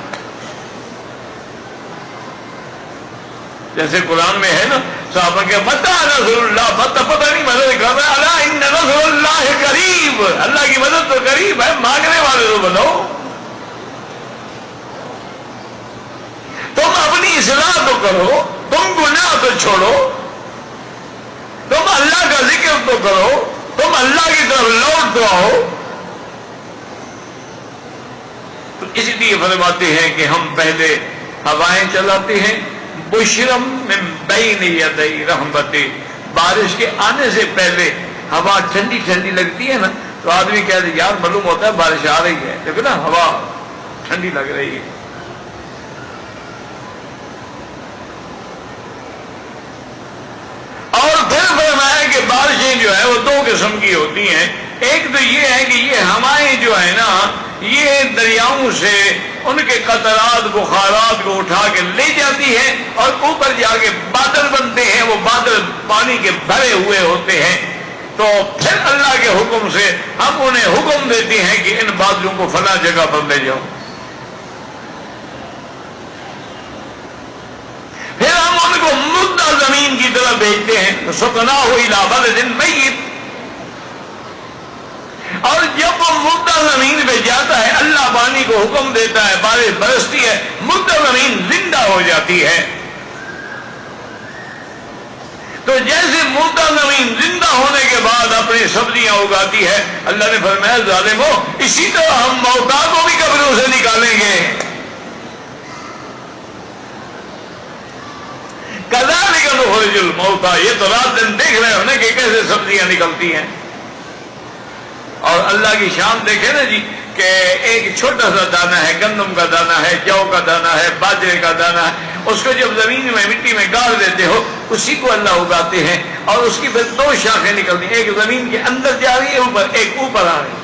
S1: جیسے قرآن میں ہے نا صحابہ کے متى نصر اللہ، پتہ نہیں مدد کر رہا ہے. الا ان نصر اللہ قریب، اللہ کی مدد تو قریب ہے، مانگنے والے تو بنو. تم اپنی اصلاح تو کرو، تم گناہ تو چھوڑو، تم اللہ کا ذکر تو کرو، تم اللہ کی طرف لوٹ تو آؤ. تو اس لیے فرماتے ہیں کہ ہم پہلے ہوائیں چلاتے ہیں. بشرم من بین یدی رحمتی، بارش کے آنے سے پہلے ہوا ٹھنڈی ٹھنڈی لگتی ہے نا تو آدمی کہتے ہیں یار معلوم ہوتا ہے بارش آ رہی ہے، دیکھو نا ہوا ٹھنڈی لگ رہی ہے. اور پھر فرمایا کہ بارشیں جو ہے وہ دو قسم کی ہوتی ہیں. ایک تو یہ ہے کہ یہ ہوائیں جو ہے نا یہ دریاؤں سے ان کے قطرات بخارات کو اٹھا کے لے جاتی ہے اور اوپر جا کے بادل بنتے ہیں. وہ بادل پانی کے بھرے ہوئے ہوتے ہیں. تو پھر اللہ کے حکم سے ہم انہیں حکم دیتے ہیں کہ ان بادلوں کو فلاں جگہ پر لے جاؤ. پھر ہم ان کو مردہ زمین کی طرف بھیجتے ہیں. سقناہ الی بلد میت، اور جب وہ مردہ زمین پہ جاتا ہے اللہ پانی کو حکم دیتا ہے، بارش برستی ہے، مردہ زمین زندہ ہو جاتی ہے. تو جیسے مردہ زمین زندہ ہونے کے بعد اپنی سبزیاں اگاتی ہے، اللہ نے فرمایا ظالمو اسی طرح ہم موتیٰ کو بھی قبروں سے نکالیں گے. کذالک نخرج الموتیٰ، یہ تو رات دن دیکھ رہے ہو نا کہ کیسے سبزیاں نکلتی ہیں. اور اللہ کی شان دیکھیں نا جی کہ ایک چھوٹا سا دانہ ہے، گندم کا دانہ ہے، جو کا دانہ ہے، باجرے کا دانہ ہے، اس کو جب زمین میں مٹی میں گاڑ دیتے ہو اسی کو اللہ اگاتے ہیں اور اس کی پھر دو شاخیں نکلتی ہیں، ایک زمین کے اندر جا رہی ہے اوپر، ایک اوپر آ رہی ہے.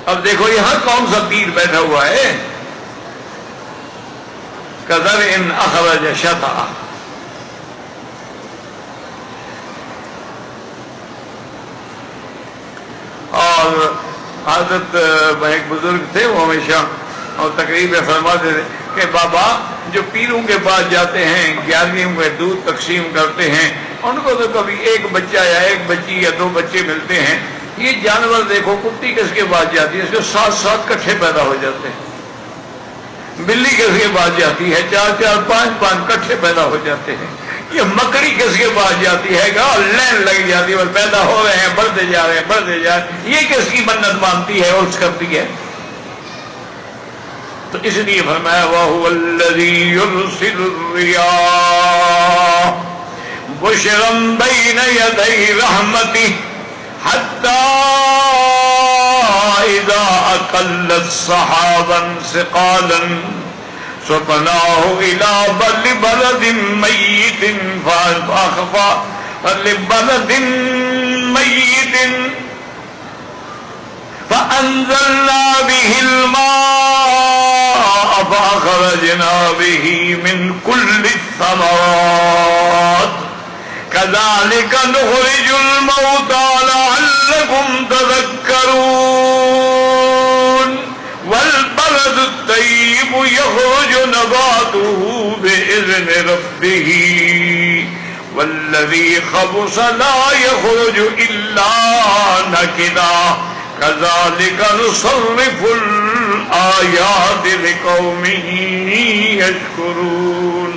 S1: اب دیکھو یہاں کون سا پیر بیٹھا ہوا ہے. کزرع اخرج شطأہ، اور حضرت ایک بزرگ تھے وہ ہمیشہ اور تقریب میں فرماتے تھے کہ بابا جو پیروں کے پاس جاتے ہیں 11ویں میں دودھ تقسیم کرتے ہیں ان کو تو کبھی ایک بچہ یا ایک بچی یا دو بچے ملتے ہیں. یہ جانور دیکھو کتی کس کے پاس جاتی ہے اس کے 7 کٹھے پیدا ہو جاتے ہیں. بلی کس کے پاس جاتی ہے 4 5 کٹھے پیدا ہو جاتے ہیں. یہ مکڑی کس کے پاس جاتی ہے کہ لین لگ جاتی ہے، پیدا ہو رہے ہیں بڑھتے جا رہے ہیں بڑھتے جا رہے ہیں. یہ کس کی منت مانتی ہے عرض کرتی ہے. تو اس لیے فرمایا وَهُوَ الَّذِي يُرْسِلُ الرِّيَاحَ بُشْرًا بَيْنَ يَدَيْ رَحْمَتِهِ حَتَّى إِذَا أَقَلَّتْ سَحَابًا ثِقَالًا سُقْنَاهُ إِلَى بَلَدٍ مَيِّتٍ فَأَنزَلْنَا بِهِ الْمَاءَ فَأَخْرَجْنَا بِهِ مِنْ كُلِّ الثَّمَرَاتِ كَذَلِكَ نُخْرِجُ الْمَوْتَى لَعَلَّكُمْ تَذَكَّرُونَ وَالْبَلَدُ الطَّيِّبُ يَخْرُجُ نَبَاتُهُ بِإِذْنِ رَبِّهِ وَالَّذِي خَبُثَ لَا يَخْرُجُ إِلَّا نَكِدًا كَذَلِكَ نُصَرِّفُ الْآيَاتِ لِقَوْمٍ يَشْكُرُونَ.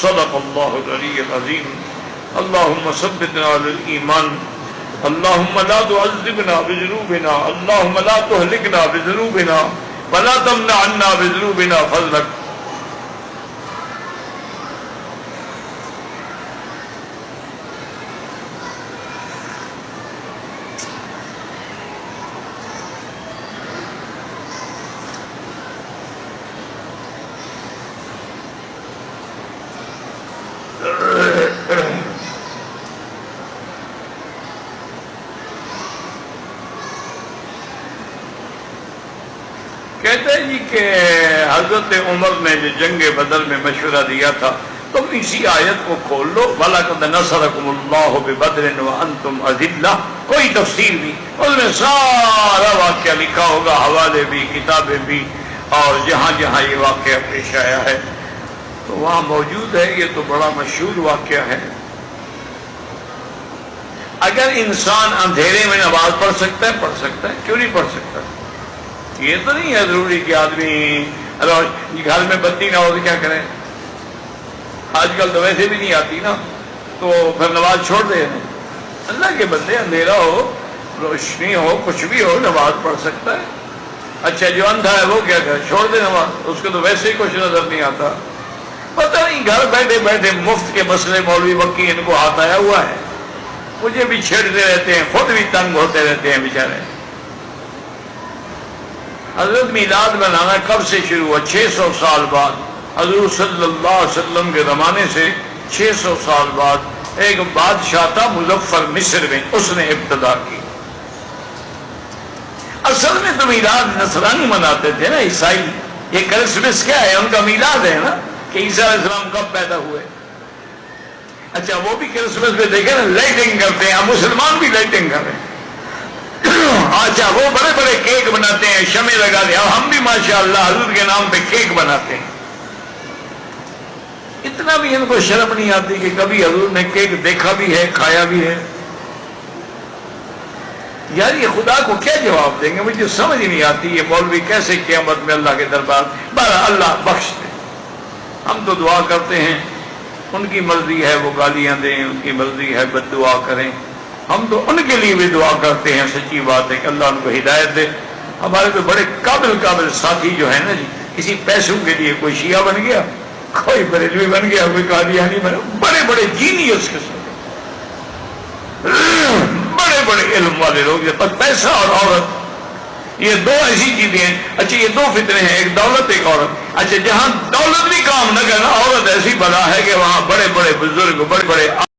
S1: صدق اللہ العلی العظیم. اللهم ثبتنا على الإيمان، اللهم لا تعذبنا بذنوبنا، اللهم لا تهلكنا بذنوبنا ولا تمنع عنا بذنوبنا فضلك. جی کہ حضرت عمر نے جو جنگ بدر میں مشورہ دیا تھا تم اسی آیت کو کھول لو، وَلَقَدْ نَصَرَكُمُ اللَّهُ بِبَدْرٍ وَأَنْتُمْ أَذِلَّةٌ، کوئی تفسیر نہیں، اس میں سارا واقعہ لکھا ہوگا، حوالے بھی، کتابیں بھی، اور جہاں جہاں یہ واقعہ پیش آیا ہے تو وہاں موجود ہے۔ یہ تو بڑا مشہور واقعہ ہے۔ اگر انسان اندھیرے میں نماز پڑھ سکتا ہے، پڑھ سکتا ہے، کیوں نہیں پڑھ سکتا؟ یہ تو نہیں ہے ضروری کہ آدمی گھر میں بتی نہ ہو تو کیا کریں، آج کل تو ویسے بھی نہیں آتی نا، تو پھر نماز چھوڑ دے۔ اللہ کے بندے، اندھیرا ہو، روشنی ہو، کچھ بھی ہو، نماز پڑھ سکتا ہے۔ اچھا جو اندھا ہے وہ کیا کرے؟ چھوڑ دے نماز، اس کو تو ویسے ہی کچھ نظر نہیں آتا۔ پتہ نہیں گھر بیٹھے بیٹھے مفت کے مسئلے مولوی مکی ان کو ہاتھ آیا ہوا ہے، مجھے بھی چھیڑتے رہتے ہیں، خود بھی تنگ ہوتے رہتے ہیں بیچارے۔ حضرت میلاد منانا کب سے شروع ہوا؟ 600 سال بعد، حضور صلی اللہ علیہ وسلم کے زمانے سے 600 سال بعد ایک بادشاہ تھا مظفر مصر میں، اس نے ابتدا کی۔ اصل میں تو میلاد نصرانی مناتے تھے نا، عیسائی۔ یہ کرسمس کیا ہے؟ ان کا میلاد ہے نا، کہ عیسیٰ علیہ السلام کب پیدا ہوئے۔ اچھا وہ بھی کرسمس میں دیکھیں نا لائٹنگ کرتے ہیں، مسلمان بھی لائٹنگ کر رہے ہیں۔ اچھا وہ بڑے بڑے کیک بناتے ہیں، شمع لگا دیں، اور ہم بھی ماشاءاللہ حضور کے نام پہ کیک بناتے ہیں۔ اتنا بھی ان کو شرم نہیں آتی کہ کبھی حضور نے کیک دیکھا بھی ہے، کھایا بھی ہے؟ یار یہ خدا کو کیا جواب دیں گے؟ مجھے سمجھ نہیں آتی یہ مولوی کیسے قیامت میں اللہ کے دربار بہرحال اللہ بخش دے۔ ہم تو دعا کرتے ہیں، ان کی مرضی ہے وہ گالیاں دیں، ان کی مرضی ہے بد دعا کریں، ہم تو ان کے لیے بھی دعا کرتے ہیں۔ سچی بات ہے کہ اللہ ان کو ہدایت دے۔ ہمارے تو بڑے قابل ساتھی جو ہے نا جی، کسی پیسوں کے لیے کوئی شیعہ بن گیا، کوئی بریلوی بن گیا، کوئی قادیانی بن گیا، بڑے بڑے جینیس کے ساتھ بڑے بڑے علم والے لوگ، بس پیسہ اور عورت، یہ دو ایسی چیزیں ہیں۔ اچھا یہ دو فتنے ہیں، ایک دولت ایک عورت۔ اچھا جہاں دولت بھی کام نہ کرنا، عورت ایسی بلا ہے کہ وہاں بڑے بڑے بزرگ، بڑے بڑے